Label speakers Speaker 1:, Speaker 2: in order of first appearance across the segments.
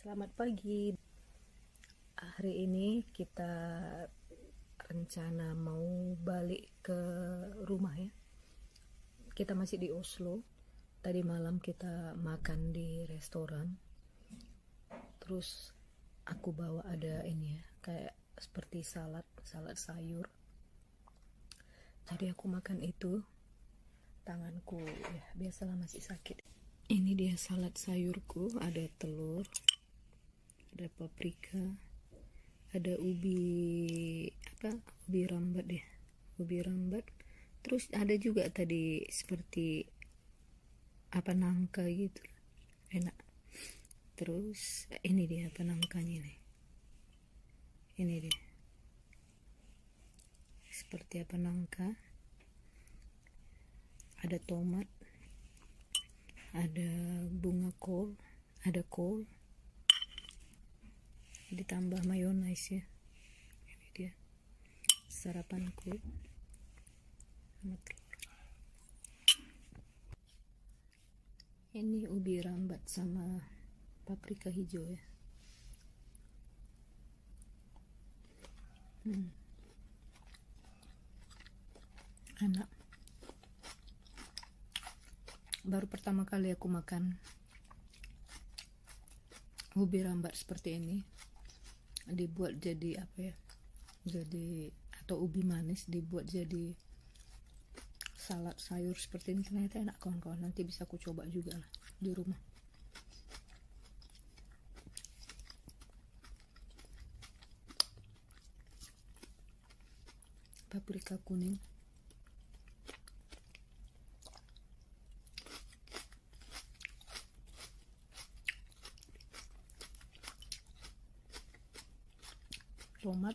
Speaker 1: Selamat pagi. Hari ini kita rencana mau balik ke rumah ya. Kita masih di Oslo. Tadi malam kita makan di restoran. Terus aku bawa ada ini ya, kayak seperti salad sayur. Jadi aku makan itu. Tanganku ya biasalah masih sakit. Ini dia salad sayurku, ada telur, ada paprika, ada ubi rambat, terus ada juga tadi seperti nangka gitu, enak. Terus ini dia nangkanya nih, ini dia seperti nangka, ada tomat, ada bunga kol, ada kol, ditambah mayones ya. Ini dia sarapanku sama telur. Ini ubi rambat sama paprika hijau ya. Enak. Baru pertama kali aku makan ubi rambat seperti ini, dibuat jadi atau ubi manis dibuat jadi salad sayur seperti ini. Ternyata enak kawan-kawan, nanti bisa aku coba juga lah di rumah. Paprika kuning, tomat,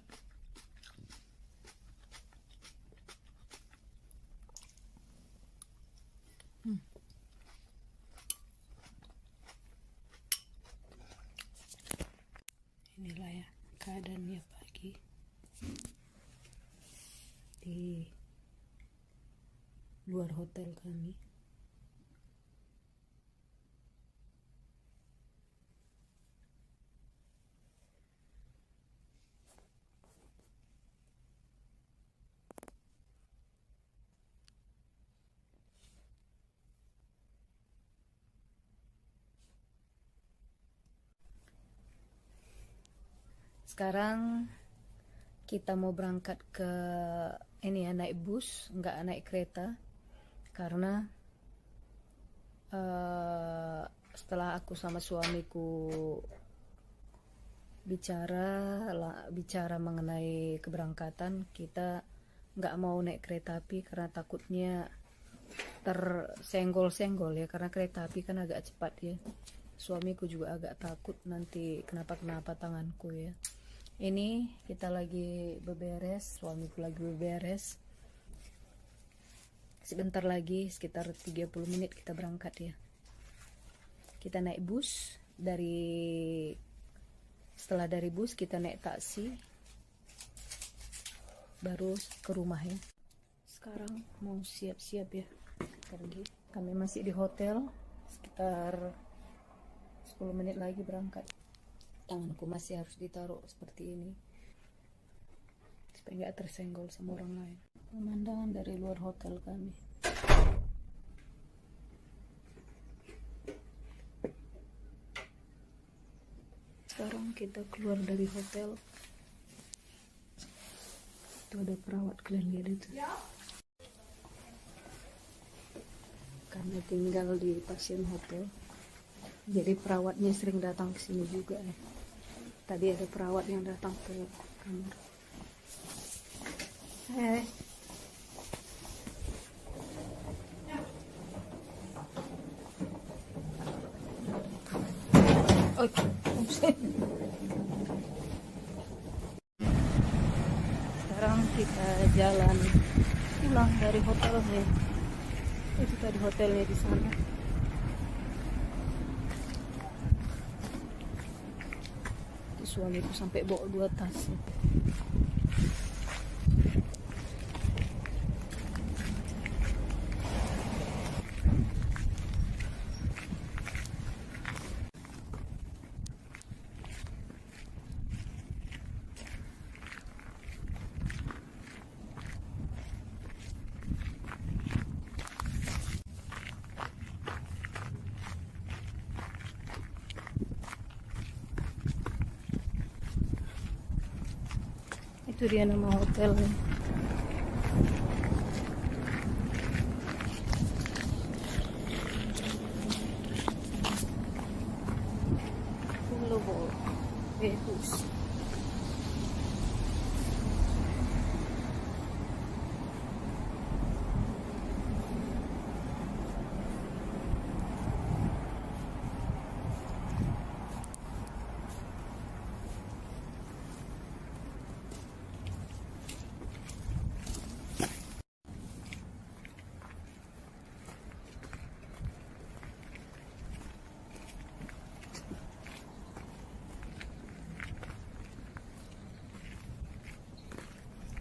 Speaker 1: inilah ya keadaannya pagi di luar hotel kami. Sekarang kita mau berangkat ke ini ya, naik bus, nggak naik kereta, karena setelah aku sama suamiku bicara mengenai keberangkatan, kita nggak mau naik kereta api karena takutnya tersenggol-senggol ya, karena kereta api kan agak cepat ya. Suamiku juga agak takut nanti kenapa tanganku ya. Ini kita lagi beberes, suamiku lagi beberes. Sebentar lagi, sekitar 30 menit kita berangkat ya. Kita naik bus, setelah dari bus kita naik taksi, baru ke rumah ya. Sekarang mau siap-siap ya pergi. Kami masih di hotel, sekitar 10 menit lagi berangkat. Tanganku masih harus ditaruh seperti ini supaya nggak tersenggol sama orang lain. Pemandangan dari luar hotel kami. Sekarang kita keluar dari hotel. Itu ada perawat, kalian lihat itu. Karena tinggal di pasien hotel, jadi perawatnya sering datang ke sini juga ya. Tadi ada perawat yang datang ke kamar. Sekarang kita jalan pulang dari hotelnya. Itu tadi hotelnya di sana. Suamiku sampai bawa 2 tas. Itu dia nama hotelnya. Global Behus.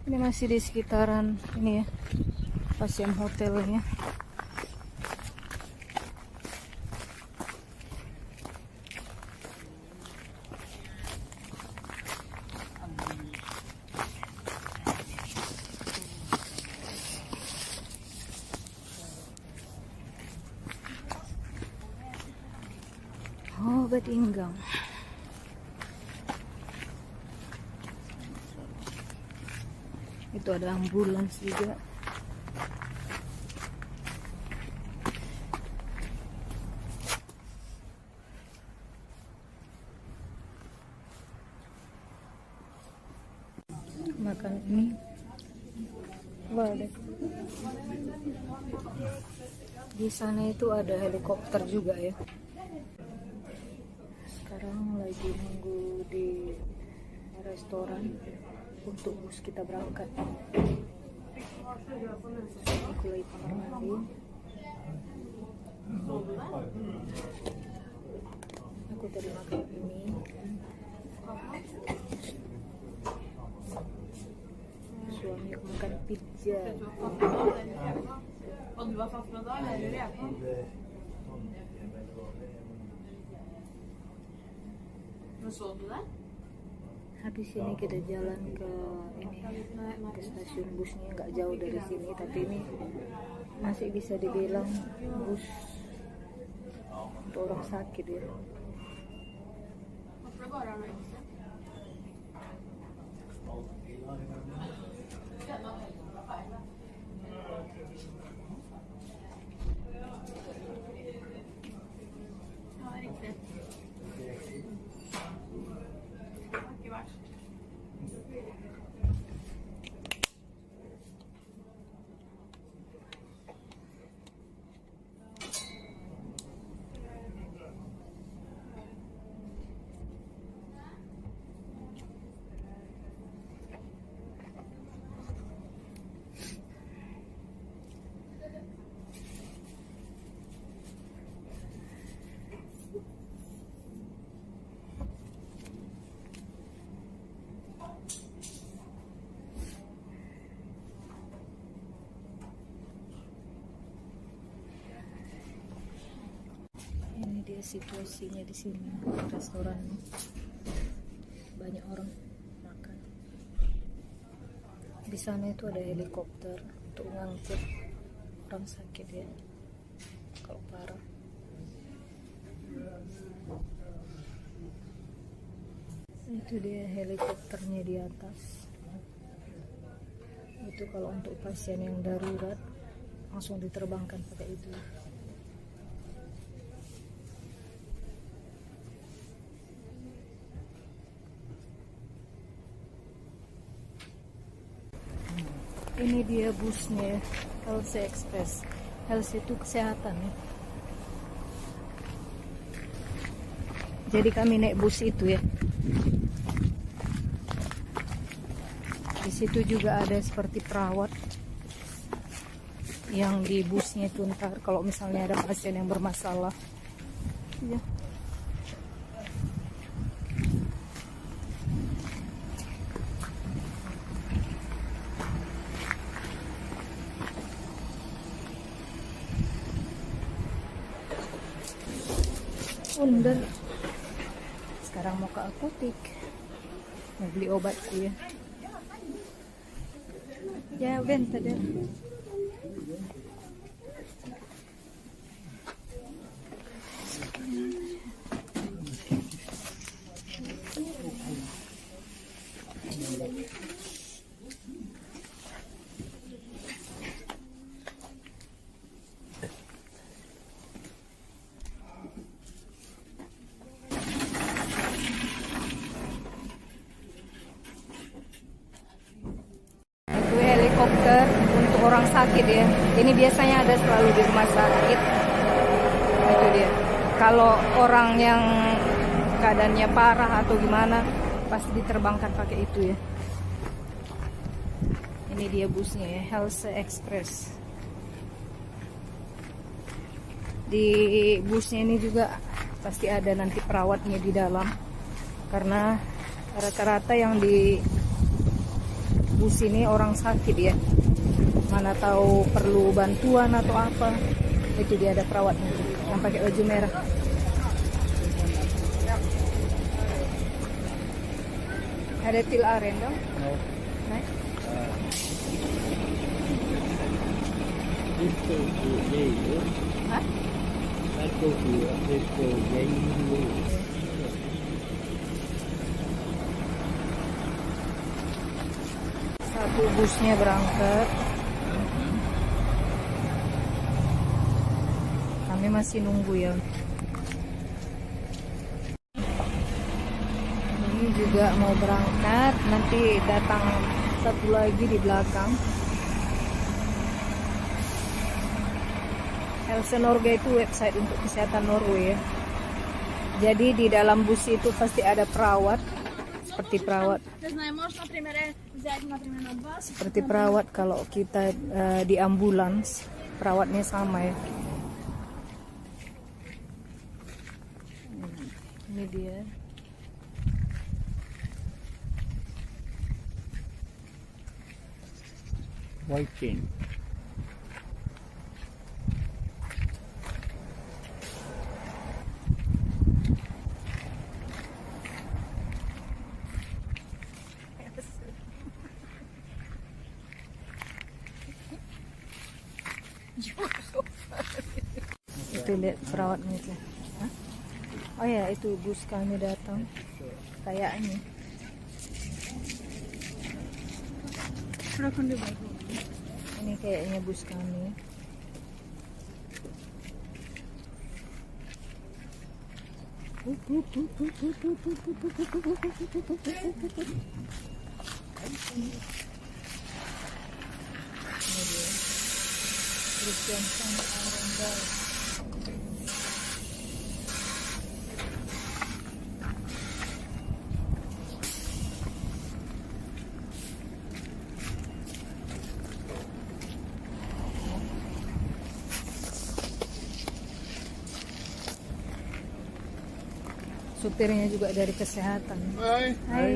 Speaker 1: Ini masih di sekitaran ini ya, pasien hotelnya. Oh, obat inggang. Itu ada ambulans juga. Makan ini. Wah, ada. Di sana itu ada helikopter juga ya. Sekarang lagi nunggu di restoran untuk bus kita berangkat. Aku lagi kamar mandi. Aku tadi makan ini. Suami aku makan pizza. Habis ini kita jalan ke ini, ke stasiun busnya, nggak jauh dari sini, tapi ini masih bisa dibilang bus untuk orang sakit ya. Ini dia situasinya di sini, restoran. Banyak orang makan. Di sana itu ada helikopter untuk ngangkut orang sakit ya, kalau parah. Itu dia helikopternya di atas. Itu kalau untuk pasien yang darurat langsung diterbangkan pakai itu. Ini dia busnya, Health Express. Health itu kesehatan ya. Jadi kami naik bus itu ya. Di situ juga ada seperti perawat yang di busnya itu, ntar kalau misalnya ada pasien yang bermasalah. Ya. Under. Sekarang mau ke apotek, mau beli obatku ya. Ya, bentar deh. rumah sakit ya. Ini biasanya ada selalu di rumah sakit. Itu dia. Kalau orang yang keadaannya parah atau gimana, pasti diterbangkan pakai itu ya. Ini dia busnya ya, Health Express. Di busnya ini juga pasti ada nanti perawatnya di dalam, karena rata-rata yang di bus ini orang sakit ya, mana tahu perlu bantuan atau apa. Itu dia ada perawatnya yang pakai baju merah. Ada til aren dong?
Speaker 2: No.
Speaker 1: Nah,
Speaker 2: This goes to Yale.
Speaker 1: hah?
Speaker 2: That goes to Yale.
Speaker 1: Satu busnya berangkat. Kami masih nunggu ya. Ini juga mau berangkat, nanti datang satu lagi di belakang. Helse Norge itu website untuk kesehatan Norway ya. Jadi di dalam bus itu pasti ada perawat, seperti perawat. Seperti perawat kalau kita di ambulans, perawatnya sama ya. Ini dia.
Speaker 2: White chain.
Speaker 1: Itu lihat perawatnya itu. Hah? Oh ya, itu bus kami datang. Kayaknya. Ini kayaknya bus kami. Ini dia. Bus yang sangat rendah. Supirnya juga dari kesehatan.
Speaker 3: Hei,
Speaker 1: Hai,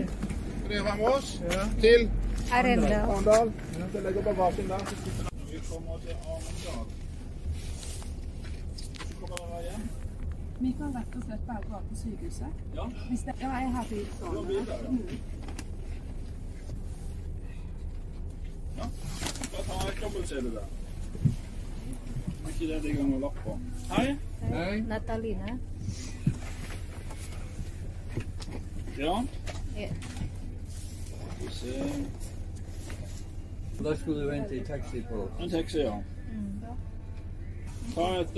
Speaker 3: det vamos till
Speaker 1: Arendal.
Speaker 3: Arendal. Jag ska lägga bagagen där. Vi kommer till Arendal. Så kommer den veien.
Speaker 4: Vi kan rett og slett bare dra på sykehuset.
Speaker 3: Ja,
Speaker 4: Hvis det, ja, jeg har
Speaker 3: gå
Speaker 4: tidsplan.
Speaker 3: videre. Ja, da tar jeg dobbelt-CD der. Er ikke det de ganger lapp på? Hei.
Speaker 2: Hei.
Speaker 1: Natalina.
Speaker 3: Ja,
Speaker 1: Ja.
Speaker 3: vi ser.
Speaker 2: Da skulle du vente i taxi på.
Speaker 3: En taxi, ja.
Speaker 1: Mm.
Speaker 3: Ta et,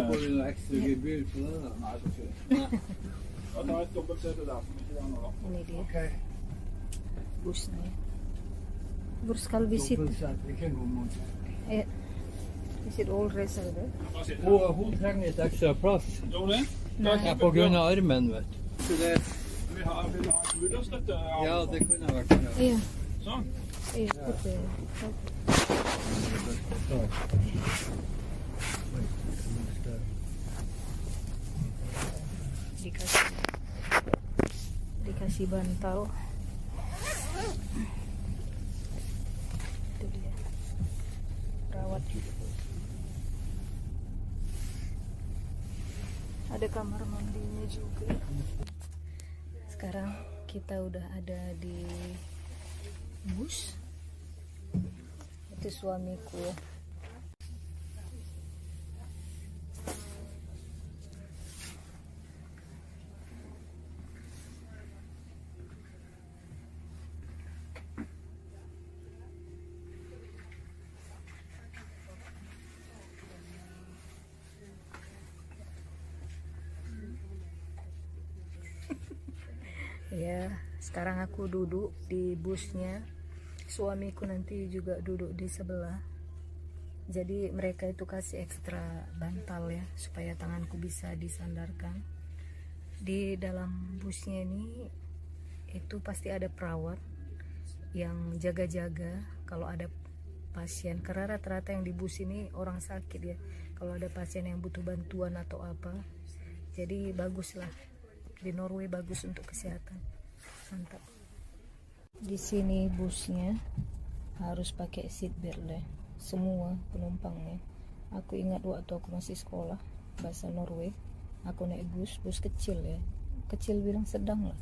Speaker 2: Får du noe ekstra gebyr på det? Da?
Speaker 3: nei, så ikke. Da tar jeg et dobbelt-CD der, som ikke det er noe lapp på.
Speaker 1: Ini dia
Speaker 2: Okay.
Speaker 1: busnya. Hvor skal vi sitte?
Speaker 2: Ikke noe mot.
Speaker 1: Eh, Is it all reserved?
Speaker 3: Bare sitt her.
Speaker 2: Hun trenger litt ekstra plass.
Speaker 3: Gjør det?
Speaker 2: Ja, på grunn av armen, vet du. Så det,
Speaker 3: Vil du ha en understøtte?
Speaker 2: ja, det kunne vært bra.
Speaker 1: Iya,
Speaker 3: Sånn.
Speaker 1: iya betul. Dikasih, dikasih bantal. Itu dia, perawat juga. Ada kamar mandinya juga. Sekarang kita udah ada di bus. Itu suamiku. Ya, sekarang aku duduk di busnya. Suamiku nanti juga duduk di sebelah. Jadi mereka itu kasih ekstra bantal ya, supaya tanganku bisa disandarkan. Di dalam busnya ini itu pasti ada perawat yang jaga-jaga kalau ada pasien, karena rata-rata yang di bus ini orang sakit ya, kalau ada pasien yang butuh bantuan atau apa. Jadi bagus lah, di Norway bagus untuk kesehatan, mantap. Di sini busnya harus pakai seat belt deh, semua penumpangnya. Aku ingat waktu aku masih sekolah bahasa Norway, aku naik bus kecil ya, kecil bilang sedang lah,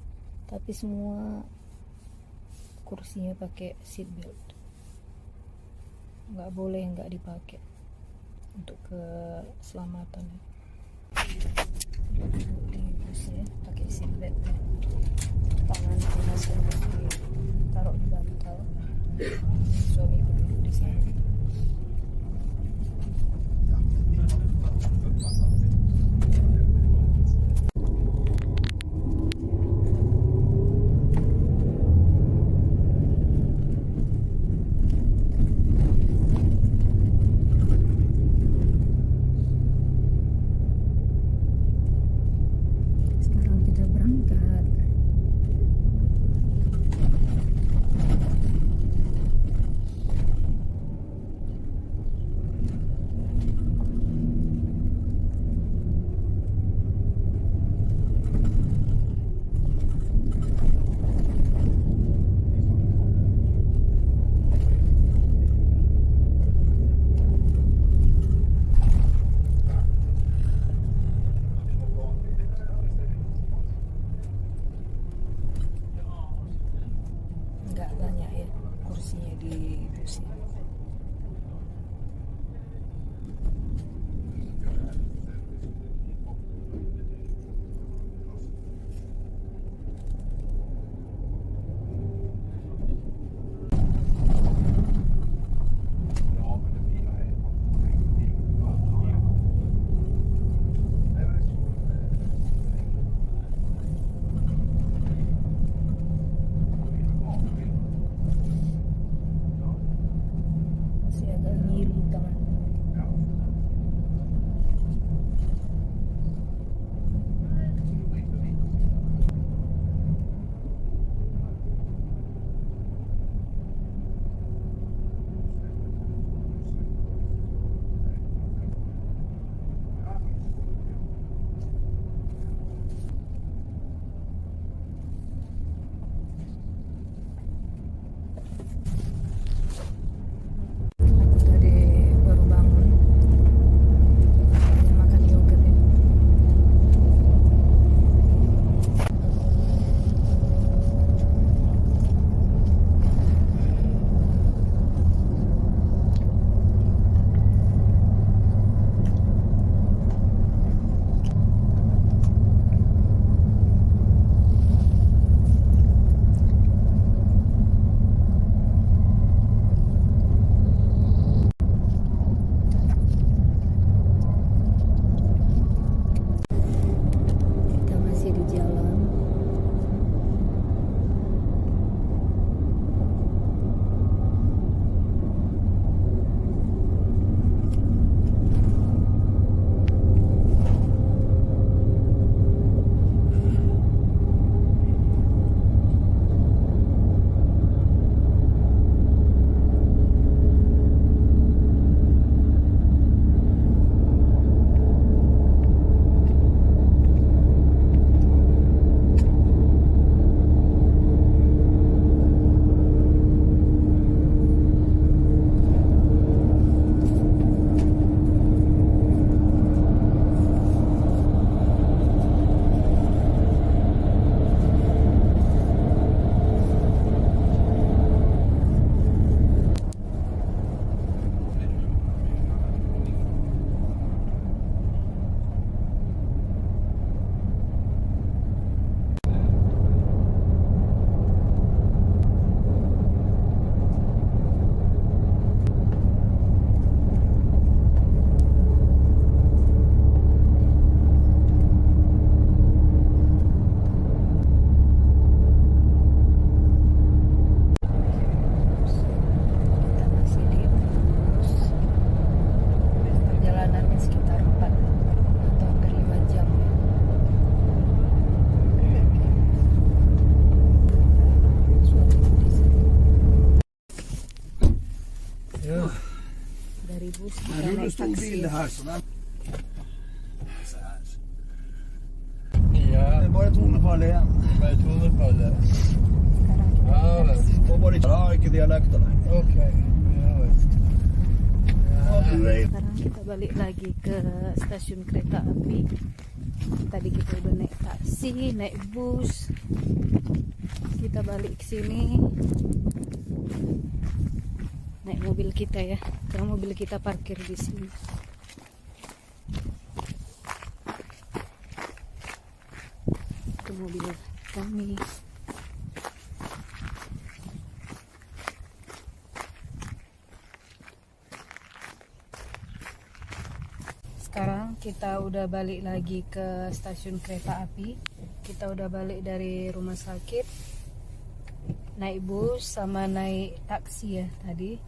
Speaker 1: tapi semua kursinya pakai seat belt. Nggak boleh nggak dipakai untuk keselamatan ya. Di busnya pakai seat belt ya. Tangan masih taruh di bantal. Suami duduk di sana. Sekarang kita berangkat. bus,
Speaker 3: Men
Speaker 1: kita naik
Speaker 3: rullestol
Speaker 1: taksi.
Speaker 3: bil det här så den... Så här.
Speaker 2: Ja,
Speaker 3: Det är bara tonefall igen.
Speaker 2: med tonefallet.
Speaker 1: Sekarang kita
Speaker 2: Ja,
Speaker 1: naik taksi.
Speaker 3: Och bara inte dialekter längre.
Speaker 2: Okej. Ja, visst.
Speaker 1: Sekarang kita balik lagi ke stasiun kereta api. Tadi kita udah naik taksi, naik bus. Kita balik ke sini. Naik mobil kita ya. Karena mobil kita parkir di sini. Itu mobil kami. Sekarang kita udah balik lagi ke stasiun kereta api. Kita udah balik dari rumah sakit, naik bus sama naik taksi ya tadi.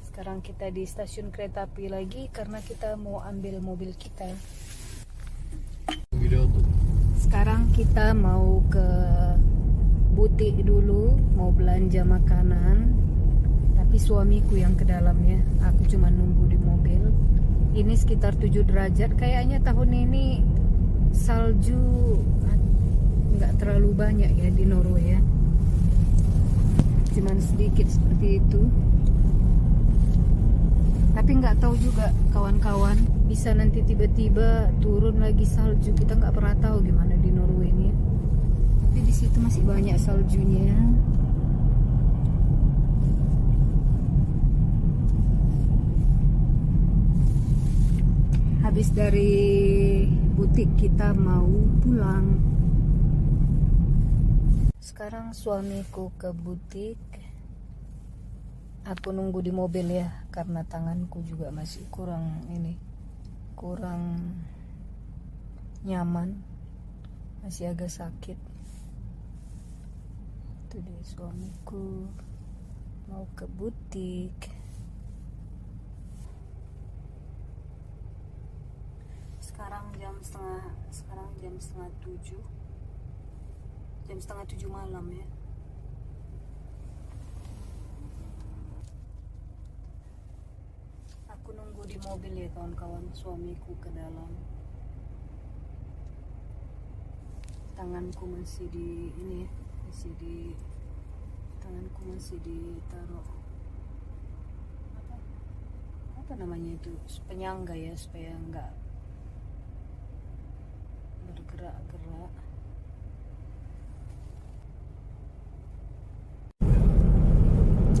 Speaker 1: Sekarang kita di stasiun kereta api lagi karena kita mau ambil mobil kita.
Speaker 2: Gidiyordu.
Speaker 1: Sekarang kita mau ke butik dulu, mau belanja makanan. Tapi suamiku yang ke dalamnya, aku cuma nunggu di mobil. Ini sekitar 7 derajat. Kayaknya tahun ini salju nggak terlalu banyak ya di Norway ya. Cuman sedikit seperti itu. Tapi nggak tahu juga kawan-kawan, bisa nanti tiba-tiba turun lagi salju. Kita nggak pernah tahu gimana di Norway ini. Tapi di situ masih banyak saljunya. Habis dari butik kita mau pulang. Sekarang suamiku ke butik. Aku nunggu di mobil ya, karena tanganku juga masih kurang nyaman, masih agak sakit. Itu dia suamiku mau ke butik. Sekarang jam setengah 7. Jam setengah 7 malam ya. Aku nunggu di mobil ya kawan-kawan, suamiku ke dalam. Tanganku masih di ini ya, tanganku masih ditaruh apa namanya itu, penyangga ya, supaya enggak bergerak-gerak.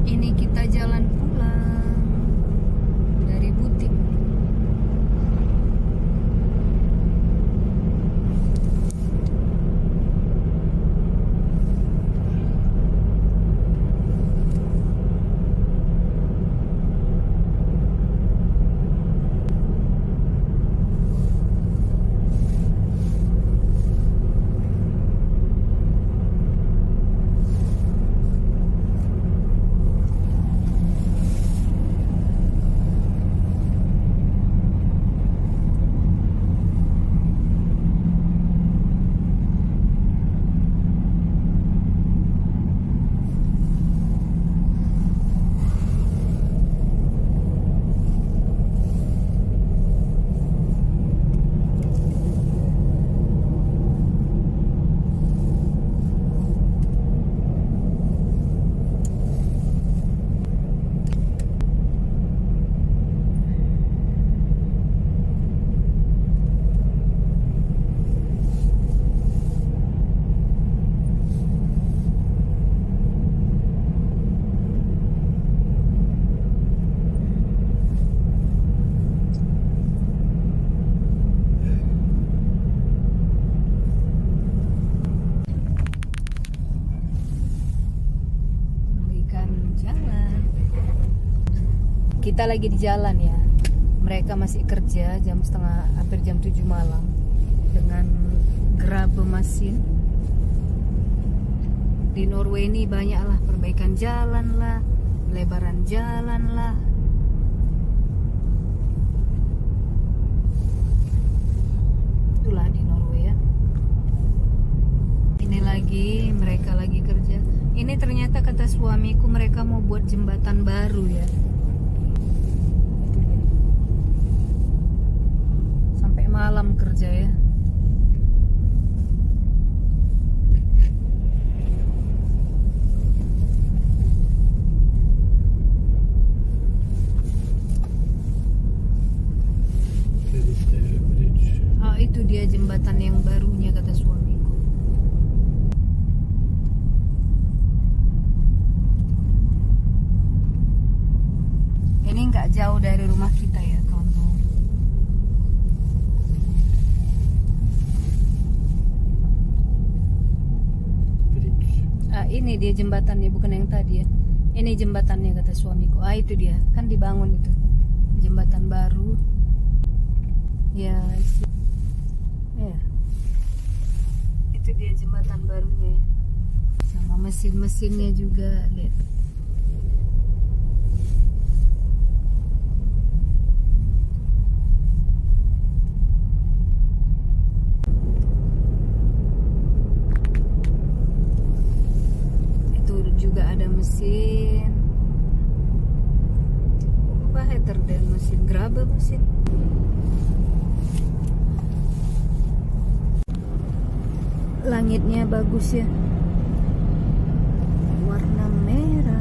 Speaker 1: Ini kita jalan pulang dari butik. Kita lagi di jalan ya. Mereka masih kerja hampir jam 7 malam dengan grabe mesin. Di Norway ini banyaklah perbaikan jalan lah, lebaran jalan lah. Itulah di Norway ya. Ini mereka lagi kerja. Ini ternyata kata suamiku mereka mau buat jembatan baru ya. kerja ya.
Speaker 2: Peristeri Bridge.
Speaker 1: Ah, itu dia jembatan yang barunya kata suamiku. Ini nggak jauh dari rumah kita ya kawan-kawan.
Speaker 2: Bridge.
Speaker 1: Ah, ini dia jembatannya, bukan yang tadi ya. Ini jembatannya kata suamiku. Ah, itu dia, kan dibangun itu. Jembatan baru. Ya, ya. Itu dia jembatan barunya. Sama mesin-mesinnya juga, lihat. Itu juga ada mesin. Apa header dan mesin gerabah mesin. Langitnya bagus ya, warna merah.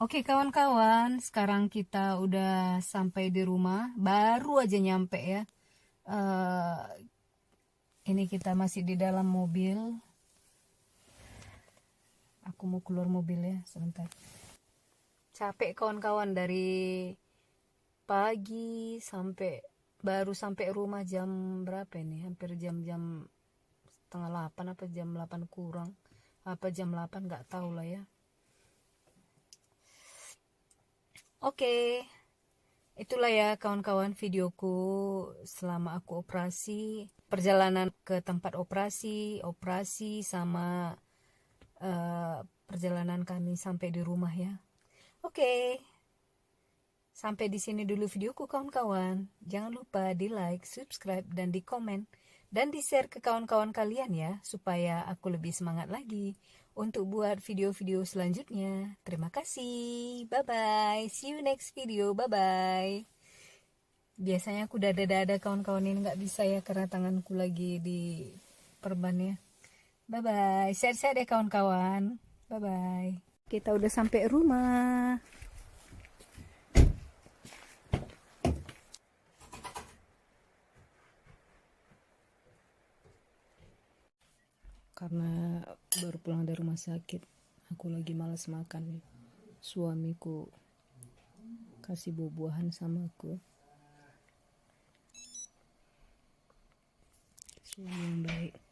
Speaker 1: Oke kawan-kawan, sekarang kita udah sampai di rumah, baru aja nyampe ya. Ini kita masih di dalam mobil. Aku mau keluar mobil ya, sebentar. Capek kawan-kawan, dari pagi sampai baru sampai rumah jam berapa ini? Hampir jam-jam setengah 8 apa jam 8 kurang. Apa jam 8 nggak tahu lah ya. Oke, itulah ya kawan-kawan videoku selama aku operasi, perjalanan ke tempat operasi sama perjalanan kami sampai di rumah ya. Oke, sampai di sini dulu videoku kawan-kawan. Jangan lupa di like, subscribe, dan di komen. Dan di share ke kawan-kawan kalian ya, supaya aku lebih semangat lagi untuk buat video-video selanjutnya. Terima kasih. Bye-bye. See you next video. Bye-bye. Biasanya aku dada-dada kawan-kawan, ini nggak bisa ya karena tanganku lagi di perban ya. Bye-bye. Sehat-sehat ya kawan-kawan. Bye-bye. Kita udah sampai rumah. Karena baru pulang dari rumah sakit, aku lagi malas makan ya. Suamiku kasih buah-buahan sama aku. Suami yang baik.